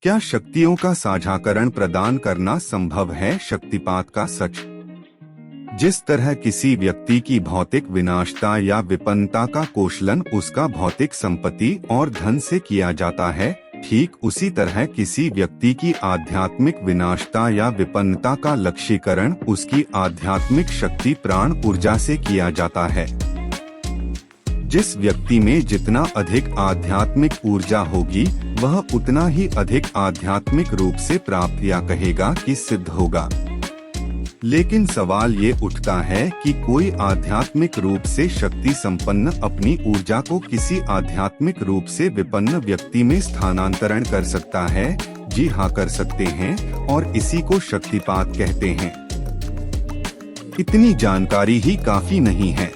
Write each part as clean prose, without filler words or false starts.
क्या शक्तियों का साझाकरण प्रदान करना संभव है? शक्तिपात का सच। जिस तरह किसी व्यक्ति की भौतिक विनाशता या विपन्नता का कोशलन उसका भौतिक संपत्ति और धन से किया जाता है, ठीक उसी तरह किसी व्यक्ति की आध्यात्मिक विनाशता या विपन्नता का लक्ष्यीकरण उसकी आध्यात्मिक शक्ति प्राण ऊर्जा से किया जाता है। जिस व्यक्ति में जितना अधिक आध्यात्मिक ऊर्जा होगी, वह उतना ही अधिक आध्यात्मिक रूप से प्राप्त या कहेगा कि सिद्ध होगा। लेकिन सवाल ये उठता है कि कोई आध्यात्मिक रूप से शक्ति संपन्न अपनी ऊर्जा को किसी आध्यात्मिक रूप से विपन्न व्यक्ति में स्थानांतरण कर सकता है? जी हाँ, कर सकते हैं, और इसी को शक्तिपात कहते हैं। इतनी जानकारी ही काफी नहीं है।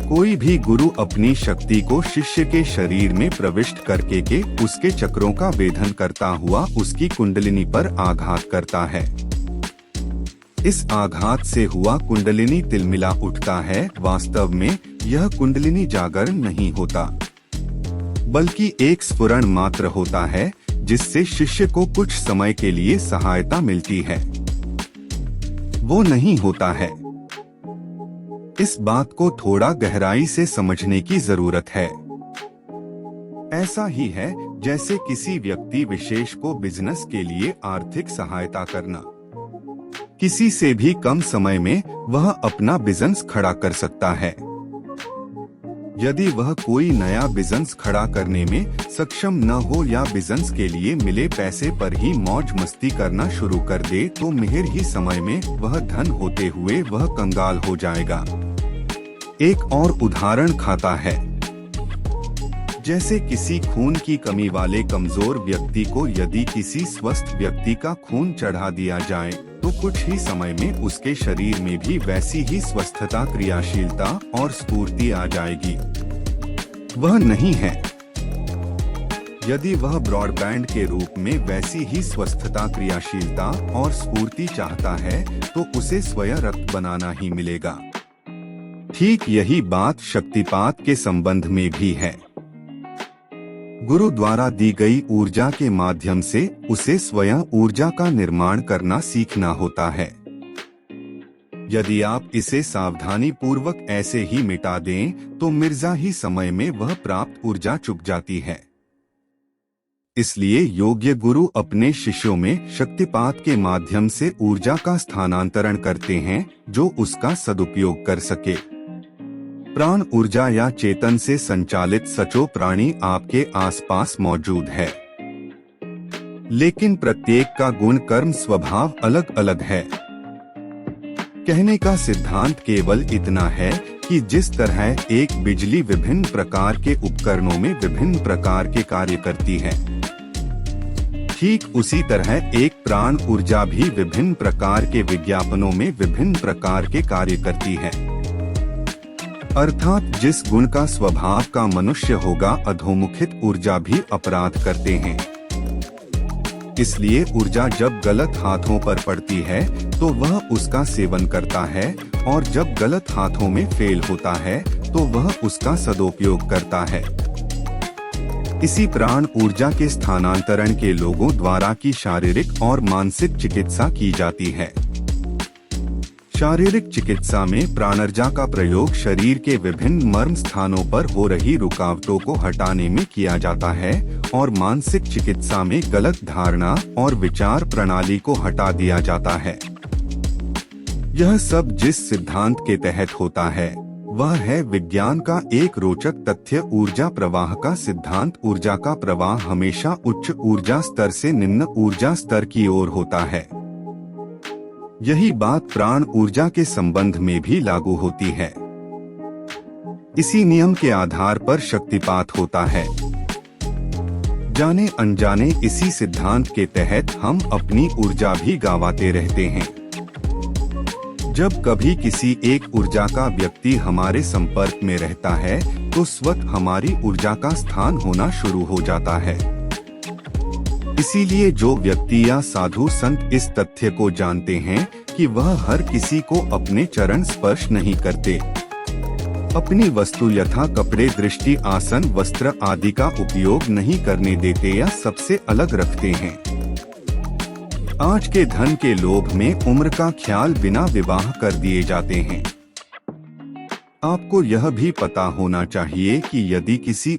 कोई भी गुरु अपनी शक्ति को शिष्य के शरीर में प्रविष्ट करके के उसके चक्रों का वेधन करता हुआ उसकी कुंडलिनी पर आघात करता है। इस आघात से हुआ कुंडलिनी तिलमिला उठता है। वास्तव में यह कुंडलिनी जागरण नहीं होता, बल्कि एक स्फुरण मात्र होता है, जिससे शिष्य को कुछ समय के लिए सहायता मिलती है। वो नहीं होता है। इस बात को थोड़ा गहराई से समझने की जरूरत है। ऐसा ही है जैसे किसी व्यक्ति विशेष को बिजनेस के लिए आर्थिक सहायता करना। किसी से भी कम समय में वह अपना बिजनेस खड़ा कर सकता है। यदि वह कोई नया बिजनेस खड़ा करने में सक्षम न हो या बिजनेस के लिए मिले पैसे पर ही मौज मस्ती करना शुरू कर दे, तो मिहिर ही समय में वह धन होते हुए वह कंगाल हो जाएगा। एक और उदाहरण खाता है। जैसे किसी खून की कमी वाले कमजोर व्यक्ति को यदि किसी स्वस्थ व्यक्ति का खून चढ़ा दिया जाए, तो कुछ ही समय में उसके शरीर में भी वैसी ही स्वस्थता, क्रियाशीलता और स्फूर्ति आ जाएगी। वह नहीं है। यदि वह ब्रॉडबैंड के रूप में वैसी ही स्वस्थता, क्रियाशीलता और स्फूर्ति चाहता है, तो उसे स्वयं रक्त बनाना ही मिलेगा। ठीक यही बात शक्तिपात के संबंध में भी है। गुरु द्वारा दी गई ऊर्जा के माध्यम से उसे स्वयं ऊर्जा का निर्माण करना सीखना होता है। यदि आप इसे सावधानी पूर्वक ऐसे ही मिटा दें, तो मिर्जा ही समय में वह प्राप्त ऊर्जा चुक जाती है। इसलिए योग्य गुरु अपने शिष्यों में शक्तिपात के माध्यम से ऊर्जा का स्थानांतरण करते हैं, जो उसका सदुपयोग कर सके। प्राण ऊर्जा या चेतन से संचालित सचो प्राणी आपके आसपास मौजूद है, लेकिन प्रत्येक का गुण, कर्म, स्वभाव अलग अलग है। कहने का सिद्धांत केवल इतना है कि जिस तरह एक बिजली विभिन्न प्रकार के उपकरणों में विभिन्न प्रकार के कार्य करती है, ठीक उसी तरह एक प्राण ऊर्जा भी विभिन्न प्रकार के विज्ञापनों में विभिन्न प्रकार के कार्य करती है। अर्थात जिस गुण का स्वभाव का मनुष्य होगा, अधोमुखित ऊर्जा भी अपराध करते हैं। इसलिए ऊर्जा जब गलत हाथों पर पड़ती है तो वह उसका सेवन करता है, और जब गलत हाथों में फेल होता है तो वह उसका सदुपयोग करता है। इसी प्राण ऊर्जा के स्थानांतरण के लोगों द्वारा की शारीरिक और मानसिक चिकित्सा की जाती है। शारीरिक चिकित्सा में प्राणर्जा का प्रयोग शरीर के विभिन्न मर्म स्थानों पर हो रही रुकावटों को हटाने में किया जाता है, और मानसिक चिकित्सा में गलत धारणा और विचार प्रणाली को हटा दिया जाता है। यह सब जिस सिद्धांत के तहत होता है, वह है विज्ञान का एक रोचक तथ्य, ऊर्जा प्रवाह का सिद्धांत। ऊर्जा का प्रवाह हमेशा उच्च ऊर्जा स्तर से निम्न ऊर्जा स्तर की ओर होता है। यही बात प्राण ऊर्जा के संबंध में भी लागू होती है। इसी नियम के आधार पर शक्तिपात होता है। जाने अनजाने इसी सिद्धांत के तहत हम अपनी ऊर्जा भी गंवाते रहते हैं। जब कभी किसी एक ऊर्जा का व्यक्ति हमारे संपर्क में रहता है, तो स्वतः हमारी ऊर्जा का स्थान होना शुरू हो जाता है। इसीलिए जो व्यक्ति या साधु संत इस तथ्य को जानते हैं कि वह हर किसी को अपने चरण स्पर्श नहीं करते, अपनी वस्तु यथा कपड़े, दृष्टि, आसन, वस्त्र आदि का उपयोग नहीं करने देते या सबसे अलग रखते हैं। आज के धन के लोभ में उम्र का ख्याल बिना विवाह कर दिए जाते हैं। आपको यह भी पता होना चाहिए कि यदि किसी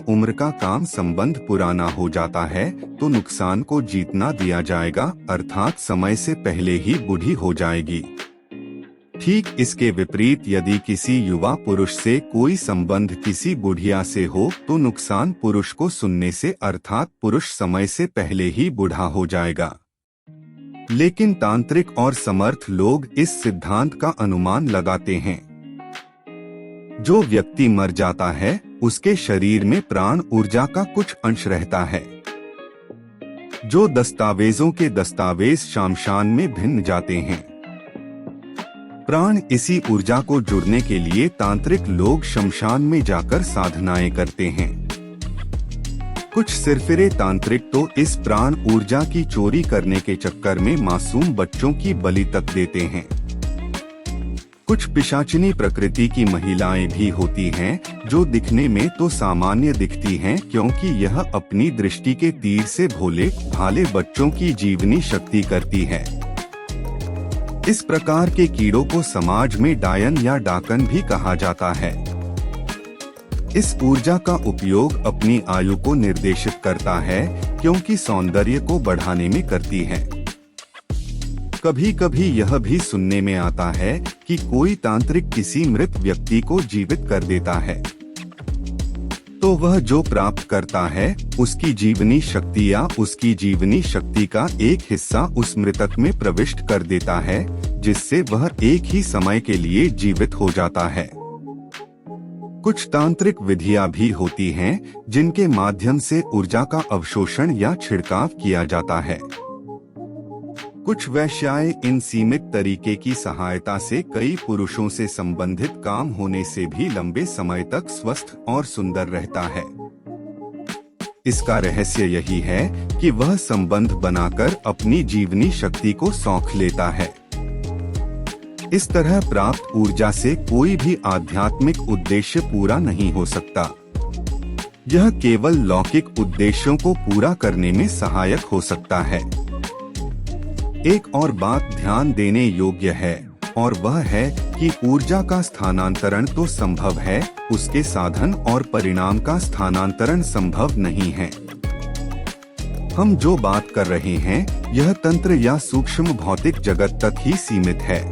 उम्र का काम संबंध पुराना हो जाता है तो नुकसान को जीतना दिया जाएगा, अर्थात समय से पहले ही बूढ़ी हो जाएगी। ठीक इसके विपरीत यदि किसी युवा पुरुष से कोई संबंध किसी बुढ़िया से हो तो नुकसान पुरुष को सुनने से, अर्थात पुरुष समय से पहले ही बूढ़ा हो जाएगा। लेकिन तांत्रिक और समर्थ लोग इस सिद्धांत का अनुमान लगाते हैं। जो व्यक्ति मर जाता है उसके शरीर में प्राण ऊर्जा का कुछ अंश रहता है। जो दस्तावेजों के दस्तावेज शमशान में भिन्न जाते हैं। प्राण इसी ऊर्जा को जुड़ने के लिए तांत्रिक लोग शमशान में जाकर साधनाएं करते हैं। कुछ सिरफिरे तांत्रिक तो इस प्राण ऊर्जा की चोरी करने के चक्कर में मासूम बच्चों की बलि तक देते हैं। कुछ पिशाचिनी प्रकृति की महिलाएं भी होती हैं जो दिखने में तो सामान्य दिखती हैं, क्योंकि यह अपनी दृष्टि के तीर से भोले भाले बच्चों की जीवनी शक्ति करती है। इस प्रकार के कीड़ों को समाज में डायन या डाकन भी कहा जाता है। इस ऊर्जा का उपयोग अपनी आयु को निर्देशित करता है, क्योंकि सौंदर्य को बढ़ाने में करती है। कभी कभी यह भी सुनने में आता है कि कोई तांत्रिक किसी मृत व्यक्ति को जीवित कर देता है तो वह जो प्राप्त करता है उसकी जीवनी शक्ति या उसकी जीवनी शक्ति का एक हिस्सा उस मृतक में प्रविष्ट कर देता है, जिससे वह एक ही समय के लिए जीवित हो जाता है। कुछ तांत्रिक विधियां भी होती हैं जिनके माध्यम से ऊर्जा का अवशोषण या छिड़काव किया जाता है। कुछ वैश्याएं इन सीमित तरीके की सहायता से कई पुरुषों से संबंधित काम होने से भी लंबे समय तक स्वस्थ और सुंदर रहता है। इसका रहस्य यही है कि वह संबंध बनाकर अपनी जीवनी शक्ति को सौंख लेता है। इस तरह प्राप्त ऊर्जा से कोई भी आध्यात्मिक उद्देश्य पूरा नहीं हो सकता। यह केवल लौकिक उद्देश्यों को पूरा करने में सहायक हो सकता है। एक और बात ध्यान देने योग्य है और वह है कि ऊर्जा का स्थानांतरण तो संभव है, उसके साधन और परिणाम का स्थानांतरण संभव नहीं है। हम जो बात कर रहे हैं यह तंत्र या सूक्ष्म भौतिक जगत तक ही सीमित है,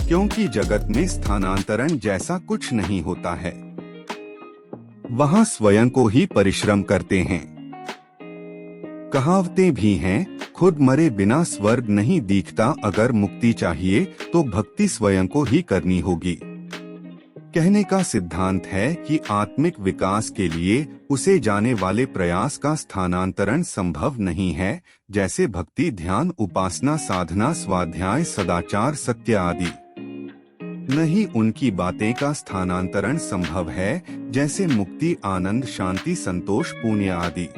क्योंकि जगत में स्थानांतरण जैसा कुछ नहीं होता है। वहाँ स्वयं को ही परिश्रम करते हैं। कहावतें भी हैं, खुद मरे बिना स्वर्ग नहीं दिखता, अगर मुक्ति चाहिए तो भक्ति स्वयं को ही करनी होगी। कहने का सिद्धांत है कि आत्मिक विकास के लिए उसे जाने वाले प्रयास का स्थानांतरण संभव नहीं है, जैसे भक्ति, ध्यान, उपासना, साधना, स्वाध्याय, सदाचार, सत्य आदि। नहीं उनकी बातें का स्थानांतरण संभव है, जैसे मुक्ति, आनंद, शांति, संतोष, पुण्य आदि।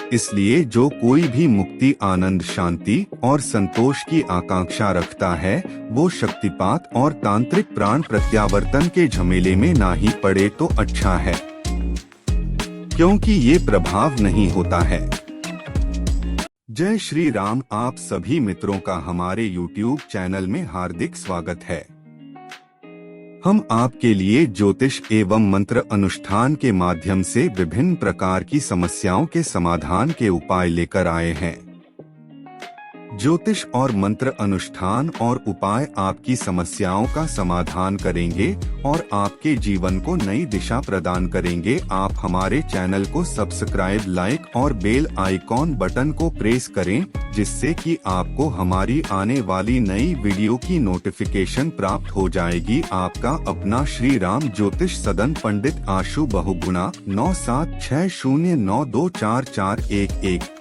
इसलिए जो कोई भी मुक्ति, आनंद, शांति और संतोष की आकांक्षा रखता है वो शक्तिपात और तांत्रिक प्राण प्रत्यावर्तन के झमेले में ना ही पड़े तो अच्छा है, क्योंकि ये प्रभाव नहीं होता है। जय श्री राम। आप सभी मित्रों का हमारे YouTube चैनल में हार्दिक स्वागत है। हम आपके लिए ज्योतिष एवं मंत्र अनुष्ठान के माध्यम से विभिन्न प्रकार की समस्याओं के समाधान के उपाय लेकर आए हैं। ज्योतिष और मंत्र अनुष्ठान और उपाय आपकी समस्याओं का समाधान करेंगे और आपके जीवन को नई दिशा प्रदान करेंगे। आप हमारे चैनल को सब्सक्राइब, लाइक और बेल आइकॉन बटन को प्रेस करें, जिससे कि आपको हमारी आने वाली नई वीडियो की नोटिफिकेशन प्राप्त हो जाएगी। आपका अपना श्री राम ज्योतिष सदन, पंडित आशु बहुगुणा, 9760924411।